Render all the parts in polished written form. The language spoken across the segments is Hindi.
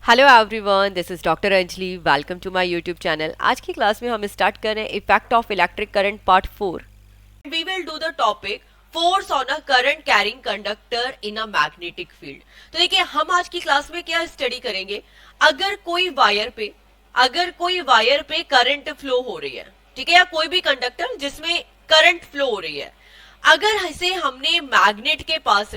Hello everyone, this is doctor Anjali. Welcome to my YouTube channel. आज की क्लास में हम स्टार्ट कर रहे हैं effect of electric current part 4। We will do the topic force on a current carrying conductor in a magnetic field. तो देखिए, हम आज की क्लास में क्या स्टडी करेंगे। अगर कोई वायर पे करंट फ्लो हो रही है, ठीक है, या कोई भी कंडक्टर जिसमें करंट फ्लो हो रही है, अगर इसे हमने मैग्नेट के पास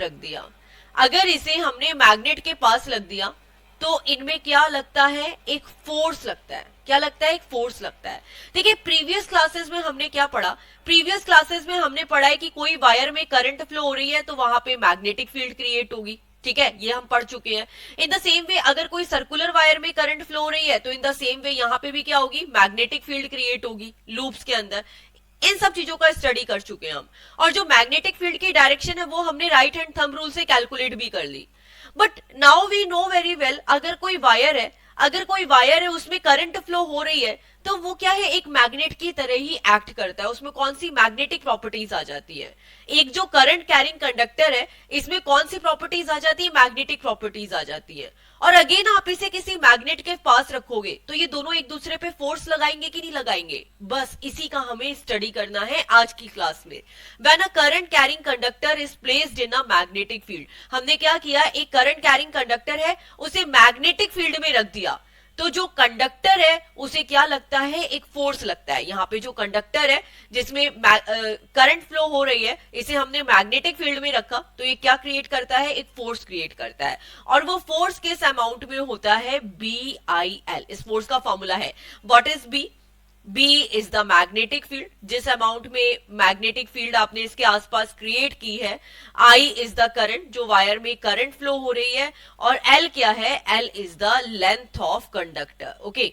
रख दिया तो इनमें क्या लगता है, एक फोर्स लगता है। क्या लगता है? एक फोर्स लगता है। देखिए, प्रीवियस क्लासेस में हमने क्या पढ़ा? प्रीवियस क्लासेस में हमने पढ़ा है कि कोई वायर में करंट फ्लो हो रही है तो वहां पे मैग्नेटिक फील्ड क्रिएट होगी। ठीक है, ये हम पढ़ चुके हैं। इन द सेम वे अगर कोई सर्कुलर वायर में करंट फ्लो हो रही है तो इन द सेम वे यहाँ पे भी क्या होगी, मैग्नेटिक फील्ड क्रिएट होगी लूप्स के अंदर। इन सब चीजों का स्टडी कर चुके हैं हम। और जो मैग्नेटिक फील्ड की डायरेक्शन है वो हमने राइट हैंड थंब रूल से कैलकुलेट भी कर ली। But now we know very well, अगर कोई वायर है उसमें करंट फ्लो हो रही है तो वो क्या है, एक मैग्नेट की तरह ही एक्ट करता है। उसमें कौन सी मैग्नेटिक प्रॉपर्टीज आ जाती है? एक जो करंट कैरिंग कंडक्टर है इसमें कौन सी प्रॉपर्टीज आ जाती है? मैग्नेटिक प्रॉपर्टीज आ जाती है। और अगेन आप इसे किसी मैग्नेट के पास रखोगे तो ये दोनों एक दूसरे पे फोर्स लगाएंगे कि नहीं लगाएंगे? बस इसी का हमें स्टडी करना है आज की क्लास में। When a current carrying conductor is placed in a magnetic field, हमने क्या किया, एक करंट कैरिंग कंडक्टर है उसे मैग्नेटिक फील्ड में रख दिया तो जो कंडक्टर है उसे क्या लगता है, एक फोर्स लगता है। यहाँ पे जो कंडक्टर है जिसमें करंट फ्लो हो रही है इसे हमने मैग्नेटिक फील्ड में रखा तो ये क्या क्रिएट करता है, एक फोर्स क्रिएट करता है। और वो फोर्स किस अमाउंट में होता है? BIL। इस फोर्स का फॉर्मूला है, what is B? B is the magnetic field, जिस अमाउंट में मैग्नेटिक फील्ड आपने इसके आसपास क्रिएट की है। I इज द करंट, जो वायर में करंट फ्लो हो रही है। और L क्या है? L is the length of conductor. Okay,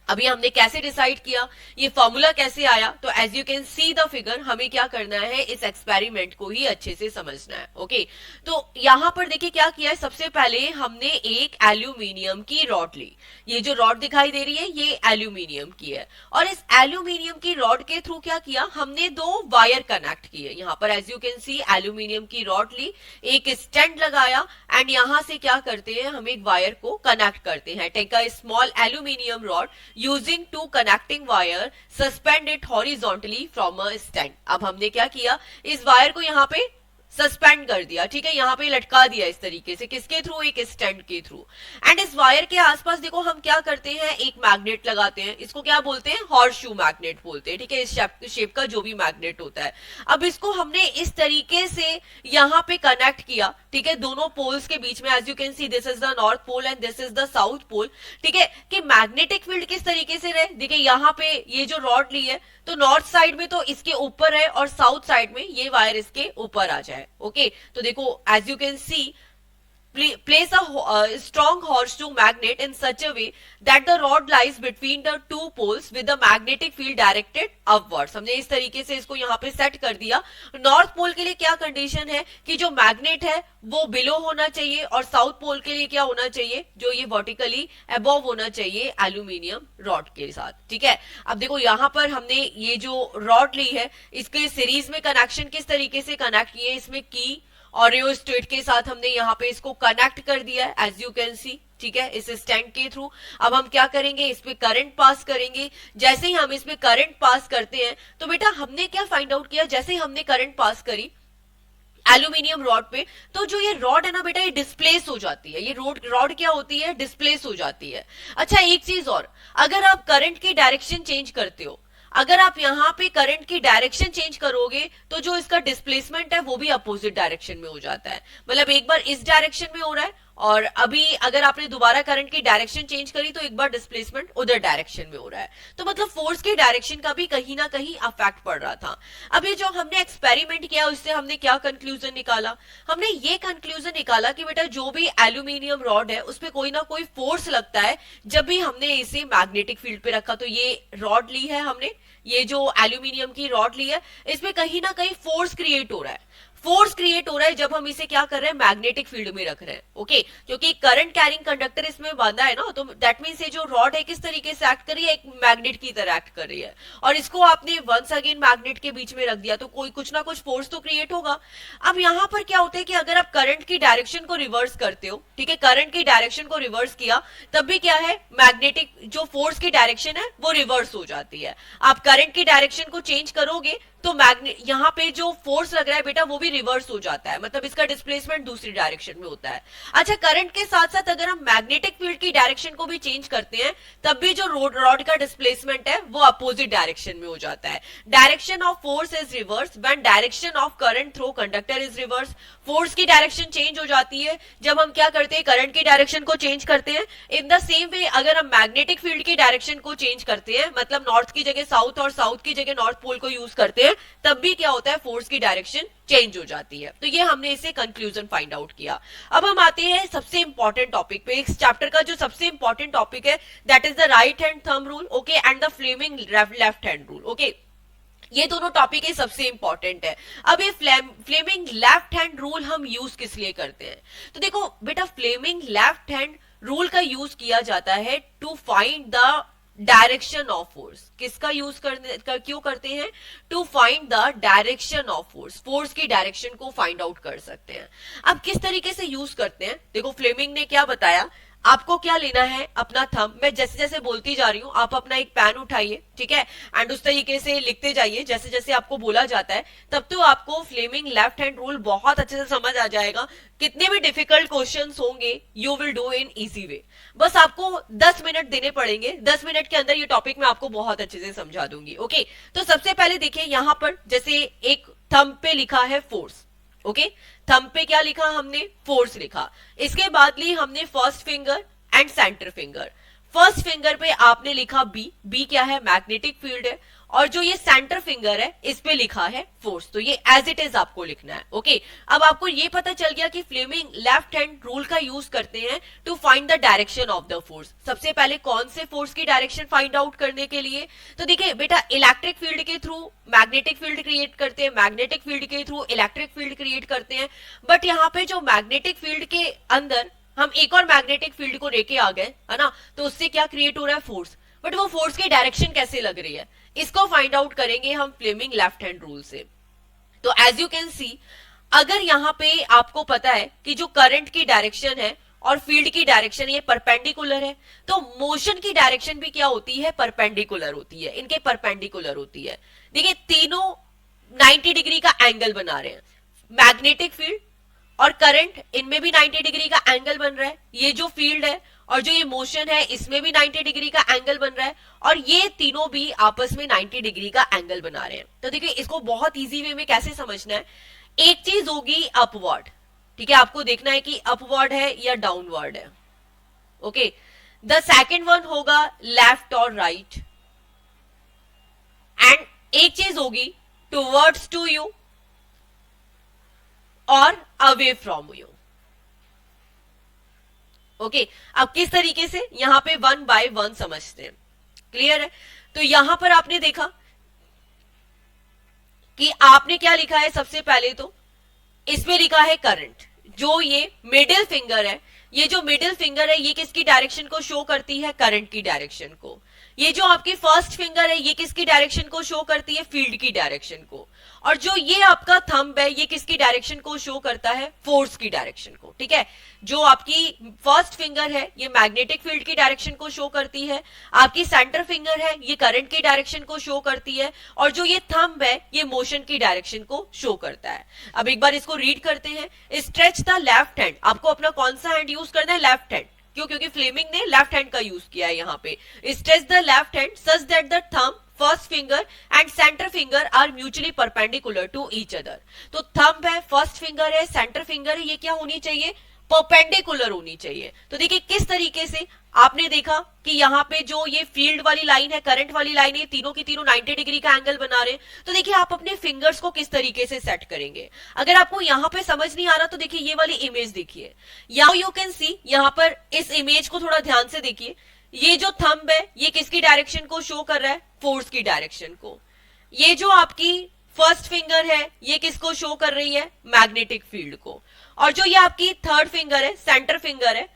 अभी हमने कैसे डिसाइड किया, ये फॉर्मूला कैसे आया? तो as you can see the figure, हमें क्या करना है, इस एक्सपेरिमेंट को ही अच्छे से समझना है। ओके, तो यहां पर देखिए क्या किया है। सबसे पहले हमने एक एल्यूमिनियम की रॉड ली। ये जो रॉड दिखाई दे रही है ये एल्यूमिनियम की है। और इस एल्यूमिनियम की रॉड के थ्रू क्या किया, हमने दो वायर कनेक्ट किए। यहां पर as you can see aluminium की रॉड ली, एक स्टैंड लगाया एंड यहां से क्या करते हैं, हम एक वायर को कनेक्ट करते हैं। Take a small aluminium rod using two connecting wire, suspend it horizontally from a stand। अब हमने क्या किया, इस वायर को यहाँ पे सस्पेंड कर दिया, ठीक है, यहाँ पे लटका दिया इस तरीके से। किसके थ्रू? एक स्टैंड के थ्रू। एंड इस वायर के आसपास देखो हम क्या करते हैं, एक मैग्नेट लगाते हैं। इसको क्या बोलते हैं? हॉर्स शू मैग्नेट बोलते हैं। ठीक है, इस शेप का जो भी मैग्नेट होता है। अब इसको हमने इस तरीके से यहाँ पे कनेक्ट किया, ठीक है, दोनों पोल्स के बीच में। As you can see this is the north pole and this is the south pole. ठीक है, कि मैग्नेटिक फील्ड किस तरीके से रहे। देखिए यहाँ पे ये जो रॉड ली है तो नॉर्थ साइड में तो इसके ऊपर है और साउथ साइड में ये वायर इसके ऊपर आ जाए। ओके, तो देखो as you can see, place a strong horseshoe magnet in such a way that the rod lies between the two poles with the magnetic field directed upwards। हमने इस तरीके से इसको यहाँ पे सेट कर दिया। नॉर्थ पोल के लिए क्या कंडीशन है कि जो मैग्नेट है वो बिलो होना चाहिए और साउथ पोल के लिए क्या होना चाहिए, जो ये वर्टिकली अबव होना चाहिए एल्यूमिनियम रॉड के साथ। ठीक है, अब देखो यहाँ पर हमने ये जो रॉड ली है इसके सीरीज में कनेक्शन किस तरीके से कनेक्ट किए, इसमें की और रियोस्टेट के साथ हमने यहाँ पे इसको कनेक्ट कर दिया है एज यू कैन सी। ठीक है, इस स्टैंड के थ्रू अब हम क्या करेंगे, इस पे करंट पास करेंगे। जैसे ही हम इस पे करंट पास करते हैं तो बेटा हमने क्या फाइंड आउट किया, जैसे ही हमने करंट पास करी एल्यूमिनियम रॉड पे तो जो ये रॉड है ना बेटा, ये डिस्प्लेस हो जाती है। ये रॉड क्या होती है, डिस्प्लेस हो जाती है। अच्छा, एक चीज और, अगर आप करंट की डायरेक्शन चेंज करते हो, अगर आप यहाँ पे करंट की डायरेक्शन चेंज करोगे तो जो इसका डिस्प्लेसमेंट है वो भी अपोजिट डायरेक्शन में हो जाता है। मतलब एक बार इस डायरेक्शन में हो रहा है और अभी अगर आपने दोबारा करंट की डायरेक्शन चेंज करी तो एक बार डिस्प्लेसमेंट उधर डायरेक्शन में हो रहा है। तो मतलब फोर्स की डायरेक्शन का भी कहीं ना कहीं अफेक्ट पड़ रहा था। अभी जो हमने एक्सपेरिमेंट किया उससे हमने क्या कंक्लूजन निकाला, हमने ये कंक्लूजन निकाला कि बेटा जो भी एल्यूमिनियम रॉड है उस पर कोई ना कोई फोर्स लगता है जब भी हमने इसे मैग्नेटिक फील्ड पे रखा। तो ये रॉड ली है हमने, ये जो एल्यूमिनियम की रॉड ली है इसमें कहीं ना कहीं फोर्स क्रिएट हो रहा है। फोर्स क्रिएट हो रहा है जब हम इसे क्या कर रहे हैं, मैग्नेटिक फील्ड में रख रहे हैं। ओके, क्योंकि करंट कैरिंग कंडक्टर इसमें बांधा है ना, तो दैट मीन्स ये जो रॉड है किस तरीके से एक्ट कर रही है, एक मैग्नेट की तरह एक्ट कर रही है, और इसको आपने वंस अगेन मैग्नेट के बीच में रख दिया तो कोई कुछ ना कुछ फोर्स तो क्रिएट होगा। अब यहां पर क्या होता है कि अगर आप करंट की डायरेक्शन को रिवर्स करते हो, ठीक है, करंट की डायरेक्शन को रिवर्स किया तब भी क्या है, मैग्नेटिक जो फोर्स की डायरेक्शन है वो रिवर्स हो जाती है। आप करंट की डायरेक्शन को चेंज करोगे तो मैग्नेट यहां पे जो फोर्स लग रहा है बेटा वो भी रिवर्स हो जाता है, मतलब इसका डिस्प्लेसमेंट दूसरी डायरेक्शन में होता है। अच्छा, करंट के साथ साथ अगर हम मैग्नेटिक फील्ड की डायरेक्शन को भी चेंज करते हैं तब भी जो रॉड का डिस्प्लेसमेंट है वो अपोजिट डायरेक्शन में हो जाता है। Direction of force is reverse when direction of current through conductor is reverse. Force की डायरेक्शन चेंज हो जाती है जब हम क्या करते हैं, करंट की डायरेक्शन को चेंज करते हैं। इन द सेम वे अगर हम मैग्नेटिक फील्ड की डायरेक्शन को चेंज करते हैं, मतलब नॉर्थ की जगह साउथ और साउथ की जगह नॉर्थ पोल को यूज करते हैं, तब भी क्या होता है, फोर्स की डायरेक्शन चेंज हो जाती है। तो ये हमने इसे कंक्लूजन फाइंड आउट किया। अब हम आते हैं सबसे इंपॉर्टेंट टॉपिक पे। इस चैप्टर का जो सबसे इंपॉर्टेंट टॉपिक है that is the right hand thumb rule, okay, and the Fleming left hand rule. Okay, ये दोनों टॉपिक है सबसे इंपॉर्टेंट है। अब ये फ्लेमिंग लेफ्ट हैंड रूल हम यूज किस लिए करते हैं, तो देखो बेटा, फ्लेमिंग लेफ्ट हैंड रूल का यूज किया जाता है to find the direction of force. किसका यूज क्यों करते हैं, to find the direction of force, force की डायरेक्शन को फाइंड आउट कर सकते हैं। अब किस तरीके से यूज करते हैं, देखो फ्लेमिंग ने क्या बताया, आपको क्या लेना है, अपना थंब, मैं जैसे जैसे बोलती जा रही हूं आप अपना एक पेन उठाइए, ठीक है, एंड उस तरीके से लिखते जाइए जैसे जैसे आपको बोला जाता है, तब तो आपको फ्लेमिंग लेफ्ट हैंड रूल बहुत अच्छे से समझ आ जाएगा। कितने भी डिफिकल्ट क्वेश्चंस होंगे you will do in easy way. बस आपको 10 मिनट देने पड़ेंगे, 10 मिनट के अंदर ये टॉपिक मैं आपको बहुत अच्छे से समझा दूंगी। ओके, तो सबसे पहले देखिए यहां पर जैसे एक थंब पे लिखा है फोर्स, ओके, थंब पे क्या लिखा हमने, फोर्स लिखा। इसके बाद ली हमने first finger and centre finger. First finger पे आपने लिखा बी, बी क्या है, मैग्नेटिक फील्ड है, और जो ये सेंटर फिंगर है इस पे लिखा है फोर्स, तो ये एज इट इज आपको लिखना है। ओके, अब आपको ये पता चल गया कि फ्लेमिंग लेफ्ट हैंड रूल का यूज करते हैं to find the direction of the force. सबसे पहले कौन से फोर्स की डायरेक्शन फाइंड आउट करने के लिए, तो देखिए बेटा, इलेक्ट्रिक फील्ड के थ्रू मैग्नेटिक फील्ड क्रिएट करते हैं, मैग्नेटिक फील्ड के थ्रू इलेक्ट्रिक फील्ड क्रिएट करते हैं, बट यहाँ पे जो मैग्नेटिक फील्ड के अंदर हम एक और मैग्नेटिक फील्ड को लेके आ गए, है ना, तो उससे क्या क्रिएट हो रहा है, फोर्स, बट वो फोर्स की डायरेक्शन कैसे लग रही है, इसको फाइंड आउट करेंगे हम फ्लेमिंग लेफ्ट हैंड रूल से। तो एज यू कैन सी, अगर यहां पे आपको पता है कि जो करंट की डायरेक्शन है और फील्ड की डायरेक्शन ये परपेंडिकुलर है, तो मोशन की डायरेक्शन भी क्या होती है, परपेंडिकुलर होती है, इनके परपेंडिकुलर होती है। देखिए तीनों 90 डिग्री का एंगल बना रहे हैं, मैग्नेटिक फील्ड और करंट, इनमें भी 90 डिग्री का एंगल बन रहा है, ये जो फील्ड है और जो ये मोशन है इसमें भी 90 डिग्री का एंगल बन रहा है, और ये तीनों भी आपस में 90 डिग्री का एंगल बना रहे हैं। तो देखिए इसको बहुत इजी वे में कैसे समझना है, एक चीज होगी अपवर्ड, ठीक है, आपको देखना है कि अपवर्ड है या डाउनवर्ड है। ओके, द सेकेंड वन होगा लेफ्ट और राइट, एंड एक चीज होगी टूवर्ड्स टू यू और अवे फ्रॉम यू। ओके, अब किस तरीके से यहां पे 1 by 1 समझते हैं, क्लियर है। तो यहां पर आपने देखा कि आपने क्या लिखा है, सबसे पहले तो इसमें लिखा है करंट, जो ये मिडिल फिंगर है, ये जो मिडिल फिंगर है ये किसकी डायरेक्शन को शो करती है, करंट की डायरेक्शन को। ये जो आपकी फर्स्ट फिंगर है ये किसकी डायरेक्शन को शो करती है, फील्ड की डायरेक्शन को। और जो ये आपका थंब है ये किसकी डायरेक्शन को शो करता है, फोर्स की डायरेक्शन को, ठीक है। जो आपकी फर्स्ट फिंगर है ये मैग्नेटिक फील्ड की डायरेक्शन को शो करती है, आपकी सेंटर फिंगर है ये करंट की डायरेक्शन को शो करती है, और जो ये थंब है ये मोशन की डायरेक्शन को शो करता है। अब एक बार इसको रीड करते हैं, स्ट्रेच द लेफ्ट हैंड, आपको अपना कौन सा हैंड यूज करना है, लेफ्ट हैंड, क्यों, क्योंकि फ्लेमिंग ने लेफ्ट हैंड का यूज किया है यहाँ पे। Stretch the left hand such that the thumb, first finger and centre finger are mutually perpendicular to each other. तो थंब है, फर्स्ट फिंगर है, सेंटर फिंगर है, ये क्या होनी चाहिए, परपेंडिकुलर होनी चाहिए। तो देखिए किस तरीके से आपने देखा कि यहाँ पे जो ये फील्ड वाली लाइन है, करंट वाली लाइन है, तीनों की तीनों 90 डिग्री का एंगल बना रहे हैं। तो देखिए आप अपने फिंगर्स को किस तरीके से सेट करेंगे। अगर आपको यहाँ पे समझ नहीं आ रहा तो देखिए ये वाली इमेज देखिए, यहाँ यू कैन सी, यहाँ पर इस इमेज को थोड़ा ध्यान से देखिए, ये जो थंब है ये किसकी डायरेक्शन को शो कर रहा है, फोर्स की डायरेक्शन को। ये जो आपकी फर्स्ट फिंगर है ये किसको शो कर रही है, मैग्नेटिक फील्ड को, और जो ये आपकी थर्ड फिंगर है, सेंटर फिंगर है,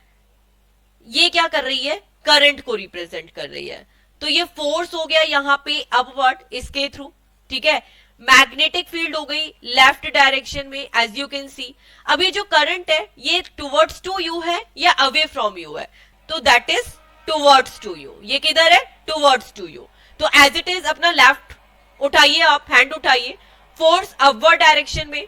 ये क्या कर रही है, करंट को रिप्रेजेंट कर रही है। तो ये फोर्स हो गया यहाँ पे अपवर्ड इसके थ्रू, ठीक है। मैग्नेटिक फील्ड हो गई लेफ्ट डायरेक्शन में एज यू कैन सी। अब ये जो करंट है ये टुवर्ड्स टू यू है या अवे फ्रॉम यू है, तो that is towards to you. ये किधर है, टुवर्ड्स टू यू। तो एज इट इज अपना लेफ्ट उठाइए, आप हैंड उठाइए, फोर्स अपवर्ड डायरेक्शन में,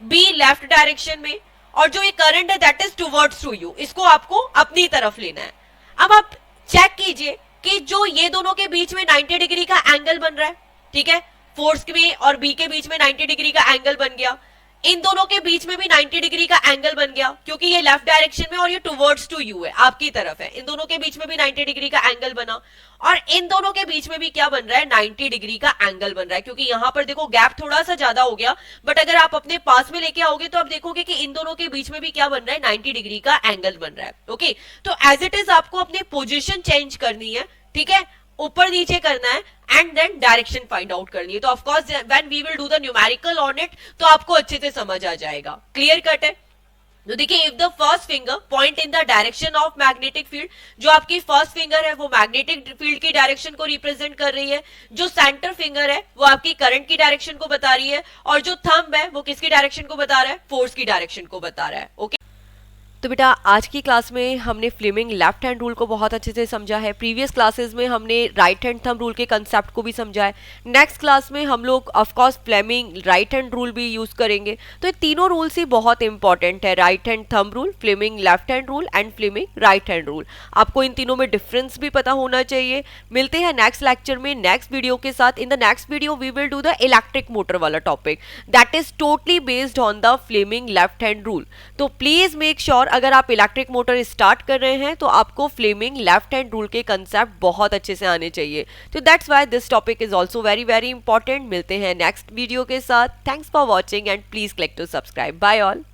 बी लेफ्ट डायरेक्शन में, और जो ये करंट है that is towards to you, इसको आपको अपनी तरफ लेना है। अब आप चेक कीजिए कि जो ये दोनों के बीच में 90 डिग्री का एंगल बन रहा है, ठीक है, फोर्स में और बी के बीच में 90 डिग्री का एंगल बन गया, इन दोनों के बीच में भी 90 डिग्री का एंगल बन गया, क्योंकि ये लेफ्ट डायरेक्शन में और ये टुवर्ड्स टू यू है, आपकी तरफ है, इन दोनों के बीच में भी 90 डिग्री का एंगल बना, और इन दोनों के बीच में भी क्या बन रहा है, 90 डिग्री का एंगल बन रहा है। क्योंकि यहां पर देखो गैप थोड़ा सा ज्यादा हो गया, बट अगर आप अपने पास में लेके आओगे तो आप देखोगे कि इन दोनों के बीच में भी क्या बन रहा है, 90 डिग्री का एंगल बन रहा है। ओके, तो एज इट इज आपको अपनी पोजिशन चेंज करनी है, ठीक है, ऊपर नीचे करना है, and then direction find out करनी है। तो of course when we will do the numerical on it तो आपको अच्छे से समझ आ जाएगा। क्लियर कट है। तो देखिए, if the first finger point in the direction of magnetic field, जो आपकी फर्स्ट फिंगर है वो मैग्नेटिक फील्ड की डायरेक्शन को रिप्रेजेंट कर रही है, जो सेंटर फिंगर है वो आपकी करंट की डायरेक्शन को बता रही है, और जो थंब है वो किसकी डायरेक्शन को बता रहा है, फोर्स की डायरेक्शन को बता रहा है। ओके, तो बेटा आज की क्लास में हमने फ्लेमिंग लेफ्ट हैंड रूल को बहुत अच्छे से समझा है। प्रीवियस क्लासेस में हमने राइट हैंड थंब रूल के कंसेप्ट को भी समझा है। नेक्स्ट क्लास में हम लोग of course Fleming right hand rule भी यूज़ करेंगे। तो ये तीनों रूल्स ही बहुत इंपॉर्टेंट है, right hand thumb rule, Fleming left hand rule and Fleming right hand rule. आपको इन तीनों में डिफरेंस भी पता होना चाहिए। मिलते हैं नेक्स्ट लेक्चर में नेक्स्ट वीडियो के साथ। In the next video we will do the electric motor वाला topic that is totally based on the Fleming left hand rule. तो प्लीज मेक श्योर अगर आप इलेक्ट्रिक मोटर स्टार्ट कर रहे हैं तो आपको फ्लेमिंग लेफ्ट हैंड रूल के कंसेप्ट बहुत अच्छे से आने चाहिए। तो that's why this topic is also very very important. मिलते हैं नेक्स्ट वीडियो के साथ। Thanks for watching and please click to subscribe. Bye all.